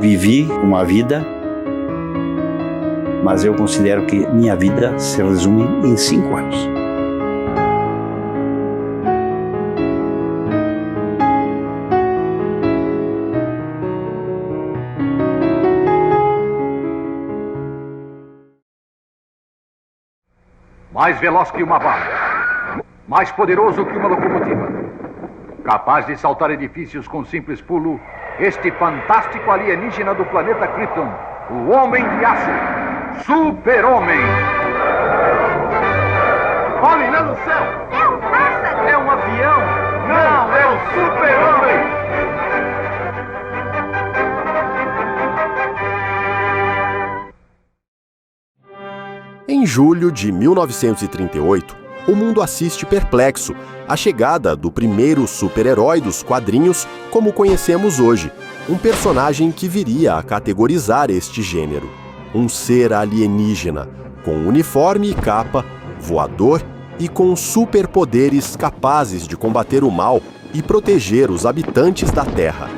vivi uma vida, mas eu considero que minha vida se resume em 5 anos. Mais veloz que uma bala, mais poderoso que uma locomotiva, capaz de saltar edifícios com simples pulo, este fantástico alienígena do planeta Krypton, o Homem de Aço, Super-Homem. Olhem lá no céu! É um pássaro! É um avião! Não, é o Super-Homem! Em julho de 1938, o mundo assiste perplexo à chegada do primeiro super-herói dos quadrinhos como conhecemos hoje, um personagem que viria a categorizar este gênero. Um ser alienígena, com uniforme e capa, voador e com superpoderes capazes de combater o mal e proteger os habitantes da Terra.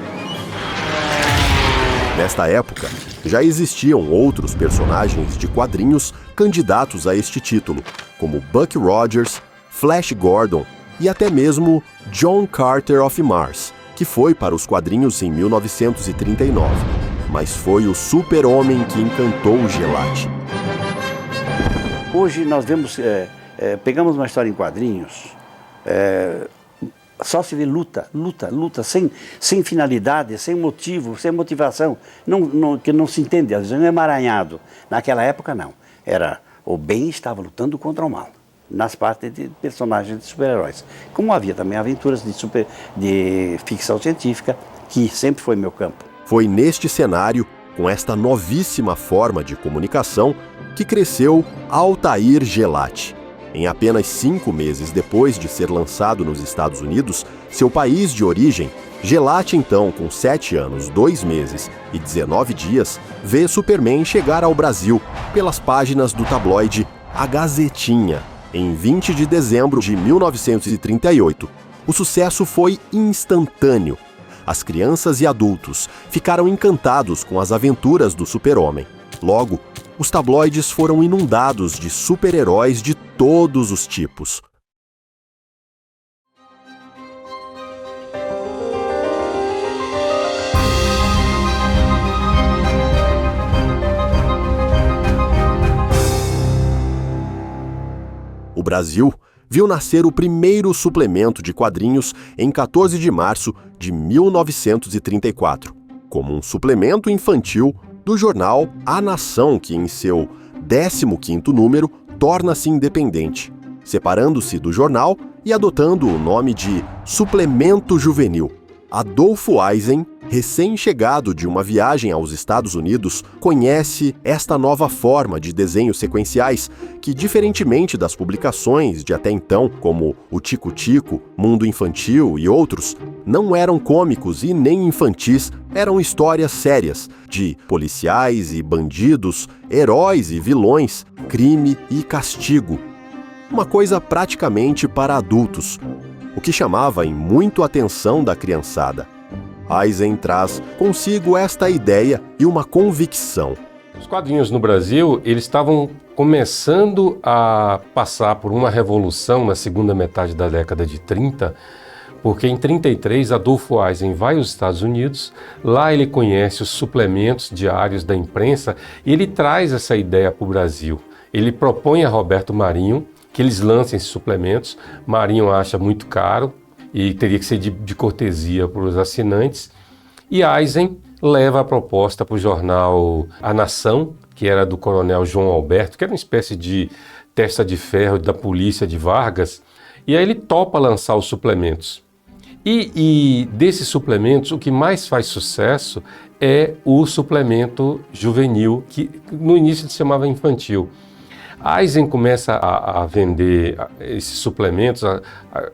Nesta época, já existiam outros personagens de quadrinhos candidatos a este título, como Buck Rogers, Flash Gordon e até mesmo John Carter of Mars, que foi para os quadrinhos em 1939. Mas foi o Super-Homem que encantou o Gelati. Hoje nós vemos, pegamos uma história em quadrinhos, só se vê luta, sem finalidade, sem motivo, sem motivação, que não se entende, às vezes é um emaranhado. Naquela época não, era o bem estava lutando contra o mal, nas partes de personagens de super-heróis. Como havia também aventuras de ficção científica, que sempre foi meu campo. Foi neste cenário, com esta novíssima forma de comunicação, que cresceu Altair Gelati. Em apenas 5 meses depois de ser lançado nos Estados Unidos, seu país de origem, Gelati, então, com 7 anos, 2 meses e 19 dias, vê Superman chegar ao Brasil pelas páginas do tabloide A Gazetinha, em 20 de dezembro de 1938. O sucesso foi instantâneo. As crianças e adultos ficaram encantados com as aventuras do Super-Homem. Logo, os tabloides foram inundados de super-heróis de todos os tipos. O Brasil viu nascer o primeiro suplemento de quadrinhos em 14 de março de 1934, como um suplemento infantil do jornal A Nação, que em seu 15º número torna-se independente, separando-se do jornal e adotando o nome de Suplemento Juvenil. Adolfo Eisen, recém-chegado de uma viagem aos Estados Unidos, conhece esta nova forma de desenhos sequenciais que, diferentemente das publicações de até então, como o Tico-Tico, Mundo Infantil e outros, não eram cômicos e nem infantis, eram histórias sérias, de policiais e bandidos, heróis e vilões, crime e castigo. Uma coisa praticamente para adultos, o que chamava em muito a atenção da criançada. Eisen traz consigo esta ideia e uma convicção. Os quadrinhos no Brasil, eles estavam começando a passar por uma revolução na segunda metade da década de 30, porque em 33 Adolfo Eisen vai aos Estados Unidos, lá ele conhece os suplementos diários da imprensa e ele traz essa ideia para o Brasil. Ele propõe a Roberto Marinho que eles lancem esses suplementos. Marinho acha muito caro e teria que ser de cortesia para os assinantes. E Eisen leva a proposta para o jornal A Nação, que era do coronel João Alberto, que era uma espécie de testa de ferro da polícia de Vargas, e aí ele topa lançar os suplementos. E desses suplementos, o que mais faz sucesso é o suplemento juvenil, que no início se chamava infantil. Eisen começa a vender esses suplementos,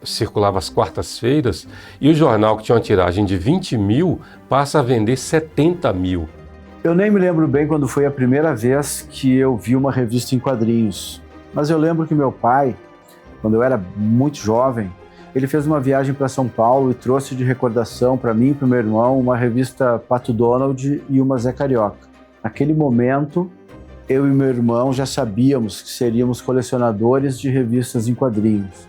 circulava às quartas-feiras, e o jornal, que tinha uma tiragem de 20 mil, passa a vender 70 mil. Eu nem me lembro bem quando foi a primeira vez que eu vi uma revista em quadrinhos, mas eu lembro que meu pai, quando eu era muito jovem, ele fez uma viagem para São Paulo e trouxe de recordação para mim e para o meu irmão uma revista Pato Donald e uma Zé Carioca. Naquele momento, eu e meu irmão já sabíamos que seríamos colecionadores de revistas em quadrinhos.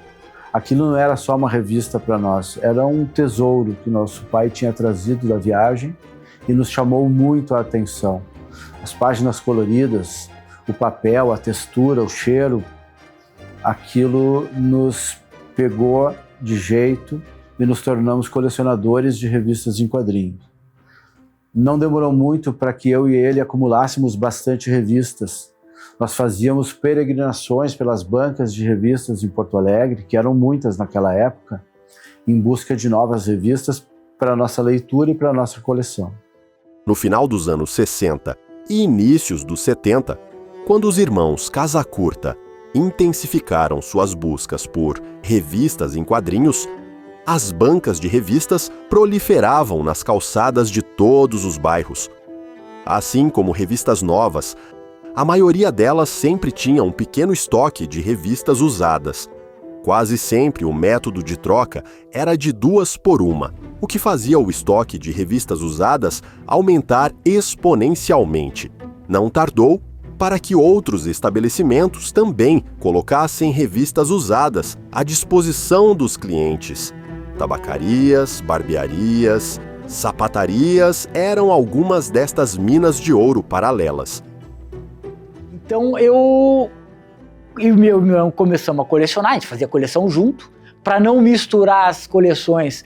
Aquilo não era só uma revista para nós, era um tesouro que nosso pai tinha trazido da viagem e nos chamou muito a atenção. As páginas coloridas, o papel, a textura, o cheiro, aquilo nos pegou de jeito e nos tornamos colecionadores de revistas em quadrinhos. Não demorou muito para que eu e ele acumulássemos bastante revistas. Nós fazíamos peregrinações pelas bancas de revistas em Porto Alegre, que eram muitas naquela época, em busca de novas revistas para a nossa leitura e para a nossa coleção. No final dos anos 60 e inícios dos 70, quando os irmãos Casacurta intensificaram suas buscas por revistas em quadrinhos, as bancas de revistas proliferavam nas calçadas de todos os bairros. Assim como revistas novas, a maioria delas sempre tinha um pequeno estoque de revistas usadas. Quase sempre o método de troca era de 2 por 1, o que fazia o estoque de revistas usadas aumentar exponencialmente. Não tardou para que outros estabelecimentos também colocassem revistas usadas à disposição dos clientes. Tabacarias, barbearias, sapatarias eram algumas destas minas de ouro paralelas. Então eu e o meu irmão começamos a colecionar, a gente fazia coleção junto. Para não misturar as coleções,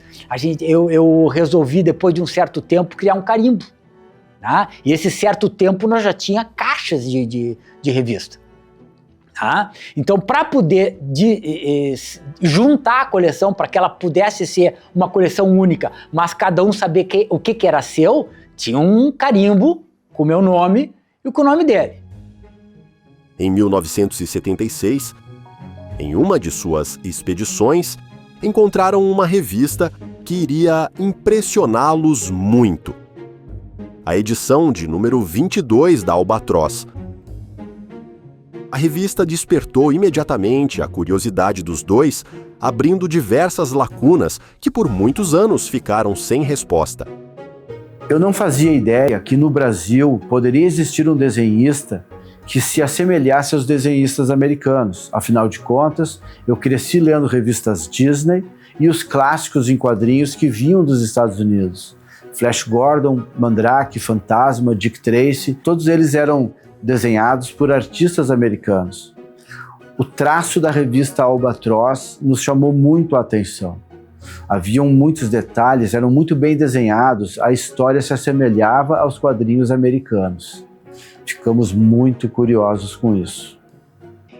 eu resolvi, depois de um certo tempo, criar um carimbo. Tá? E esse certo tempo nós já tinha caixas de revista. Tá? Então, para poder juntar a coleção, para que ela pudesse ser uma coleção única, mas cada um saber o que era seu, tinha um carimbo com o meu nome e com o nome dele. Em 1976, em uma de suas expedições, encontraram uma revista que iria impressioná-los muito. A edição de número 22 da Albatroz. A revista despertou imediatamente a curiosidade dos dois, abrindo diversas lacunas que por muitos anos ficaram sem resposta. Eu não fazia ideia que no Brasil poderia existir um desenhista que se assemelhasse aos desenhistas americanos. Afinal de contas, eu cresci lendo revistas Disney e os clássicos em quadrinhos que vinham dos Estados Unidos. Flash Gordon, Mandrake, Fantasma, Dick Tracy, todos eles eram desenhados por artistas americanos. O traço da revista Albatroz nos chamou muito a atenção. Haviam muitos detalhes, eram muito bem desenhados, a história se assemelhava aos quadrinhos americanos. Ficamos muito curiosos com isso.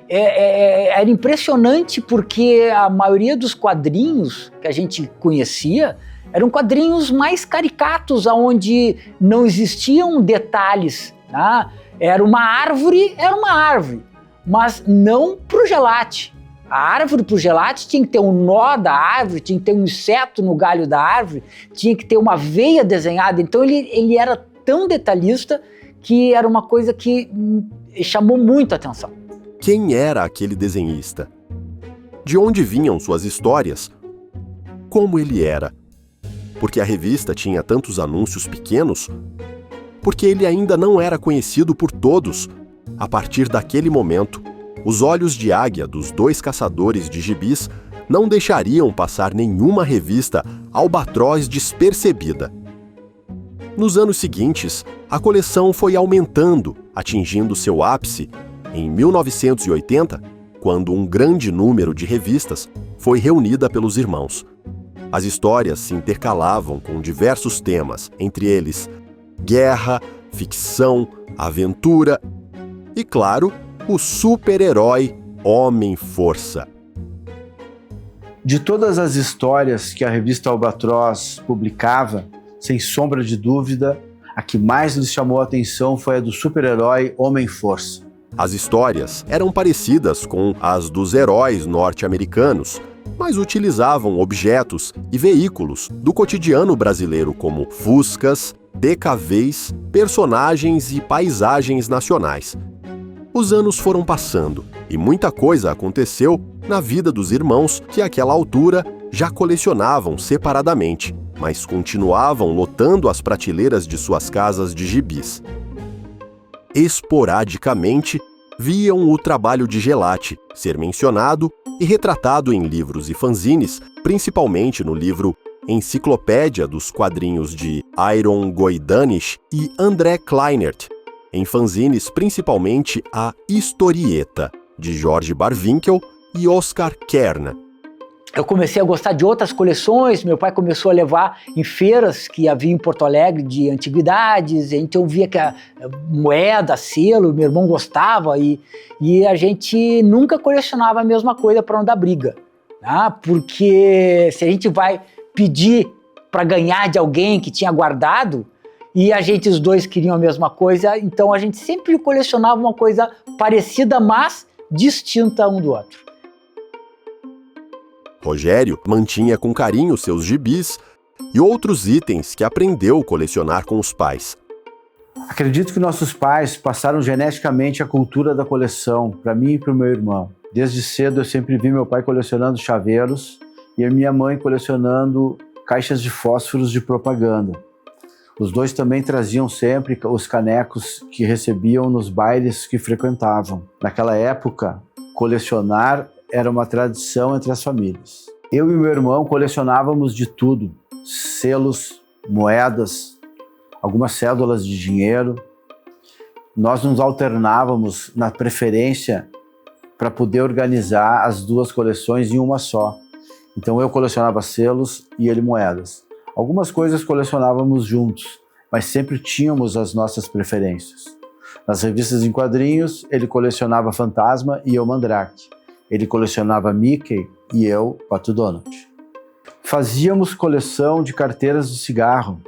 Era impressionante porque a maioria dos quadrinhos que a gente conhecia eram quadrinhos mais caricatos, onde não existiam detalhes. Tá? Era uma árvore, mas não pro gelate. A árvore pro gelate tinha que ter um nó da árvore, tinha que ter um inseto no galho da árvore, tinha que ter uma veia desenhada. Então ele era tão detalhista que era uma coisa que chamou muito a atenção. Quem era aquele desenhista? De onde vinham suas histórias? Como ele era? Porque a revista tinha tantos anúncios pequenos? Porque ele ainda não era conhecido por todos. A partir daquele momento, os olhos de águia dos 2 caçadores de gibis não deixariam passar nenhuma revista Albatroz despercebida. Nos anos seguintes, a coleção foi aumentando, atingindo seu ápice em 1980, quando um grande número de revistas foi reunida pelos irmãos. As histórias se intercalavam com diversos temas, entre eles guerra, ficção, aventura e, claro, o super-herói Homem-Força. De todas as histórias que a revista Albatroz publicava, sem sombra de dúvida, a que mais lhes chamou a atenção foi a do super-herói Homem-Força. As histórias eram parecidas com as dos heróis norte-americanos, mas utilizavam objetos e veículos do cotidiano brasileiro como fuscas, DKVs, personagens e paisagens nacionais. Os anos foram passando e muita coisa aconteceu na vida dos irmãos que, àquela altura, já colecionavam separadamente, mas continuavam lotando as prateleiras de suas casas de gibis. Esporadicamente, viam o trabalho de Gelati ser mencionado e retratado em livros e fanzines, principalmente no livro Enciclopédia dos Quadrinhos de Iron Goidanisch e André Kleinert, em fanzines principalmente a Historieta, de Jorge Barwinkel e Oscar Kern. Eu comecei a gostar de outras coleções, meu pai começou a levar em feiras que havia em Porto Alegre de antiguidades, então eu via que a moeda, selo, meu irmão gostava e a gente nunca colecionava a mesma coisa para não dar briga, tá? Porque se a gente vai pedir para ganhar de alguém que tinha guardado e os dois queriam a mesma coisa, então a gente sempre colecionava uma coisa parecida, mas distinta um do outro. Rogério mantinha com carinho seus gibis e outros itens que aprendeu a colecionar com os pais. Acredito que nossos pais passaram geneticamente a cultura da coleção, para mim e para o meu irmão. Desde cedo eu sempre vi meu pai colecionando chaveiros e a minha mãe colecionando caixas de fósforos de propaganda. Os dois também traziam sempre os canecos que recebiam nos bailes que frequentavam. Naquela época, colecionar era uma tradição entre as famílias. Eu e meu irmão colecionávamos de tudo: selos, moedas, algumas cédulas de dinheiro. Nós nos alternávamos na preferência para poder organizar as duas coleções em uma só. Então eu colecionava selos e ele moedas. Algumas coisas colecionávamos juntos, mas sempre tínhamos as nossas preferências. Nas revistas em quadrinhos, ele colecionava Fantasma e eu Mandrake. Ele colecionava Mickey e eu Pato Donald. Fazíamos coleção de carteiras de cigarro,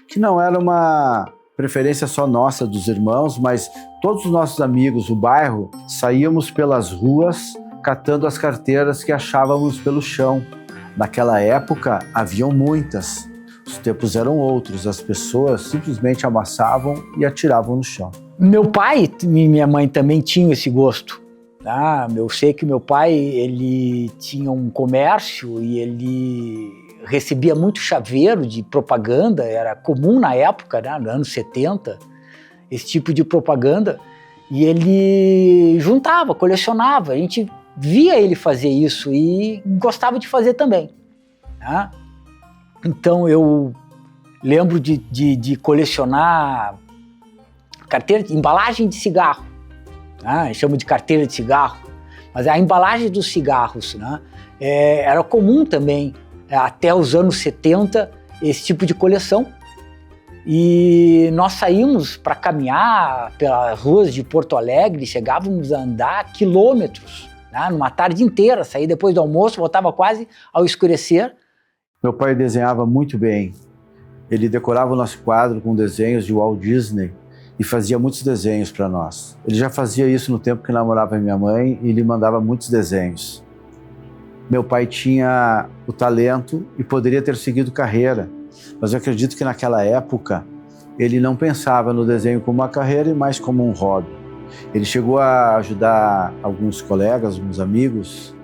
que não era uma preferência só nossa dos irmãos, mas todos os nossos amigos do bairro saíamos pelas ruas catando as carteiras que achávamos pelo chão. Naquela época haviam muitas. Os tempos eram outros, as pessoas simplesmente amassavam e atiravam no chão. Meu pai e minha mãe também tinham esse gosto. Eu sei que meu pai ele tinha um comércio e ele recebia muito chaveiro de propaganda, era comum na época, nos anos 70, esse tipo de propaganda, e ele juntava, colecionava, a gente via ele fazer isso e gostava de fazer também. Tá? Então eu lembro de colecionar carteira, embalagem de cigarro. Chamo de carteira de cigarro, mas a embalagem dos cigarros era comum também, até os anos 70, esse tipo de coleção. E nós saímos para caminhar pelas ruas de Porto Alegre, chegávamos a andar quilômetros, numa tarde inteira, saía depois do almoço, voltava quase ao escurecer. Meu pai desenhava muito bem, ele decorava o nosso quadro com desenhos de Walt Disney, e fazia muitos desenhos para nós. Ele já fazia isso no tempo que namorava minha mãe e lhe mandava muitos desenhos. Meu pai tinha o talento e poderia ter seguido carreira, mas eu acredito que naquela época ele não pensava no desenho como uma carreira e mais como um hobby. Ele chegou a ajudar alguns colegas, alguns amigos,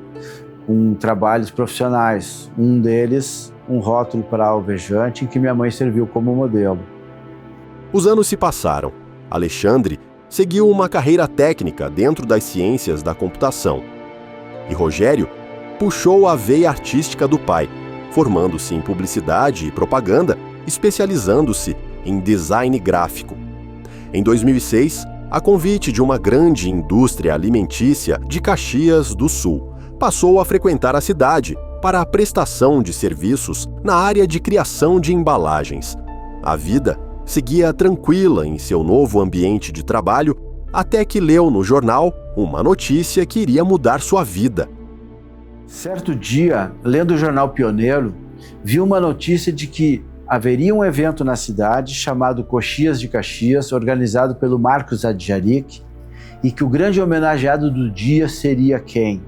com trabalhos profissionais. Um deles, um rótulo para alvejante em que minha mãe serviu como modelo. Os anos se passaram. Alexandre seguiu uma carreira técnica dentro das ciências da computação. E Rogério puxou a veia artística do pai, formando-se em publicidade e propaganda, especializando-se em design gráfico. Em 2006, a convite de uma grande indústria alimentícia de Caxias do Sul, passou a frequentar a cidade para a prestação de serviços na área de criação de embalagens. A vida seguia tranquila em seu novo ambiente de trabalho, até que leu no jornal uma notícia que iria mudar sua vida. Certo dia, lendo o jornal Pioneiro, vi uma notícia de que haveria um evento na cidade chamado Coxias de Caxias, organizado pelo Marcos Adjaric, e que o grande homenageado do dia seria quem?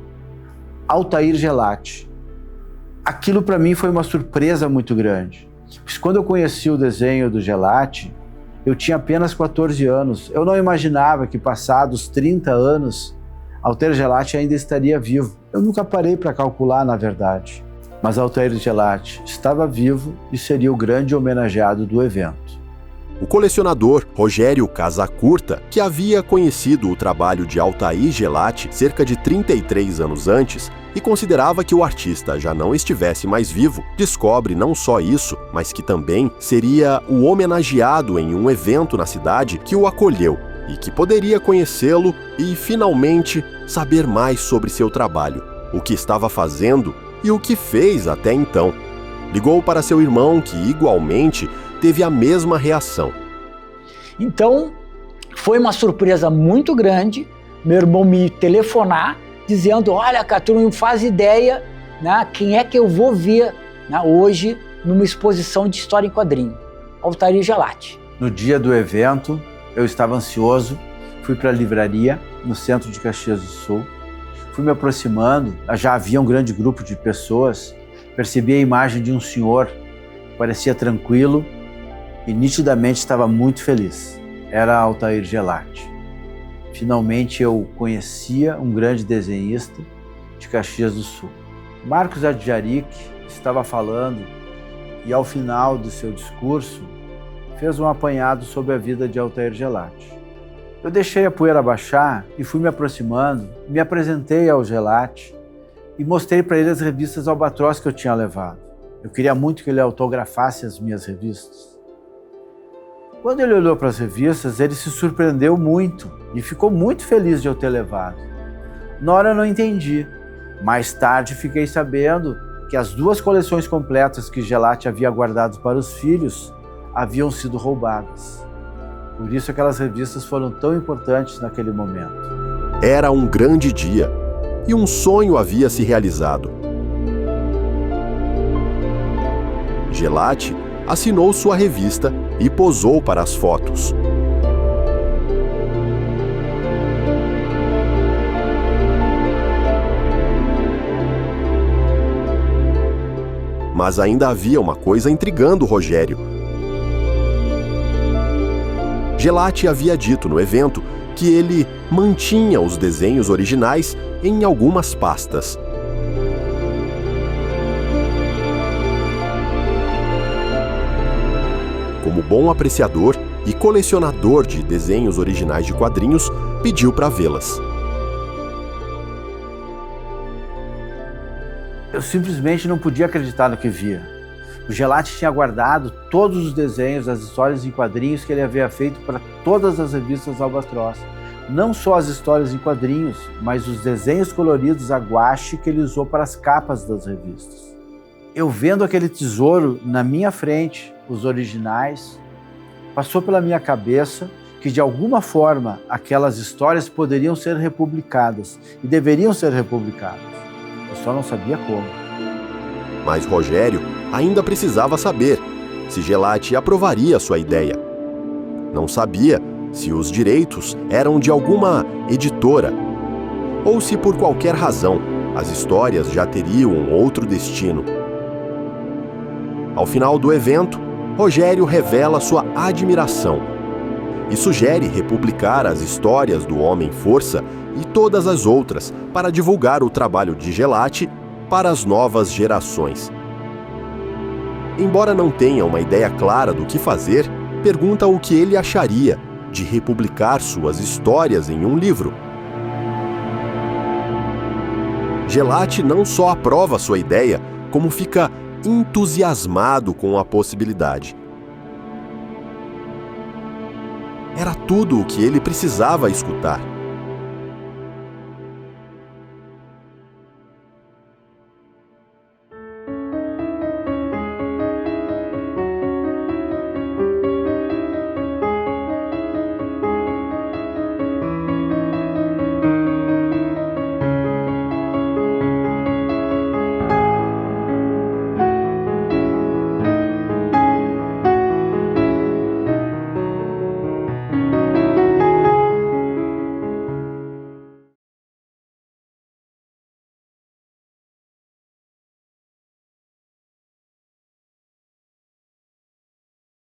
Altair Gelati. Aquilo para mim foi uma surpresa muito grande. Pois quando eu conheci o desenho do Gelati, eu tinha apenas 14 anos. Eu não imaginava que, passados 30 anos, Altair Gelati ainda estaria vivo. Eu nunca parei para calcular, na verdade. Mas Altair Gelati estava vivo e seria o grande homenageado do evento. O colecionador Rogério Casacurta, que havia conhecido o trabalho de Altair Gelati cerca de 33 anos antes e considerava que o artista já não estivesse mais vivo, descobre não só isso, mas que também seria o homenageado em um evento na cidade que o acolheu e que poderia conhecê-lo e, finalmente, saber mais sobre seu trabalho, o que estava fazendo e o que fez até então. Ligou para seu irmão, que igualmente teve a mesma reação. Então, foi uma surpresa muito grande meu irmão me telefonar dizendo: olha, cara, tu não faz ideia, né, quem é que eu vou ver, né, hoje numa exposição de história em quadrinho, Altair Gelati. No dia do evento, eu estava ansioso, fui para a livraria no centro de Caxias do Sul, fui me aproximando, já havia um grande grupo de pessoas, percebi a imagem de um senhor, parecia tranquilo e nitidamente estava muito feliz. Era Altair Gelati. Finalmente eu conhecia um grande desenhista de Caxias do Sul. Marcos Adjaric estava falando e ao final do seu discurso fez um apanhado sobre a vida de Altair Gelati. Eu deixei a poeira baixar e fui me aproximando, me apresentei ao Gelati e mostrei para ele as revistas Albatroz que eu tinha levado. Eu queria muito que ele autografasse as minhas revistas. Quando ele olhou para as revistas, ele se surpreendeu muito e ficou muito feliz de eu ter levado. Na hora eu não entendi. Mais tarde fiquei sabendo que as 2 coleções completas que Gelati havia guardado para os filhos haviam sido roubadas. Por isso aquelas revistas foram tão importantes naquele momento. Era um grande dia e um sonho havia se realizado. Gelati assinou sua revista e posou para as fotos. Mas ainda havia uma coisa intrigando Rogério. Gelati havia dito no evento que ele mantinha os desenhos originais em algumas pastas. Como bom apreciador e colecionador de desenhos originais de quadrinhos, pediu para vê-las. Eu simplesmente não podia acreditar no que via. O Gelati tinha guardado todos os desenhos, as histórias em quadrinhos que ele havia feito para todas as revistas Albatroz. Não só as histórias em quadrinhos, mas os desenhos coloridos a guache que ele usou para as capas das revistas. Eu vendo aquele tesouro na minha frente, os originais, passou pela minha cabeça que de alguma forma aquelas histórias poderiam ser republicadas e deveriam ser republicadas. Eu só não sabia como. Mas Rogério ainda precisava saber se Gelati aprovaria sua ideia. Não sabia se os direitos eram de alguma editora ou se por qualquer razão as histórias já teriam um outro destino. Ao final do evento, Rogério revela sua admiração e sugere republicar as histórias do Homem-Força e todas as outras para divulgar o trabalho de Gelati para as novas gerações. Embora não tenha uma ideia clara do que fazer, pergunta o que ele acharia de republicar suas histórias em um livro. Gelati não só aprova sua ideia, como fica entusiasmado com a possibilidade. Era tudo o que ele precisava escutar.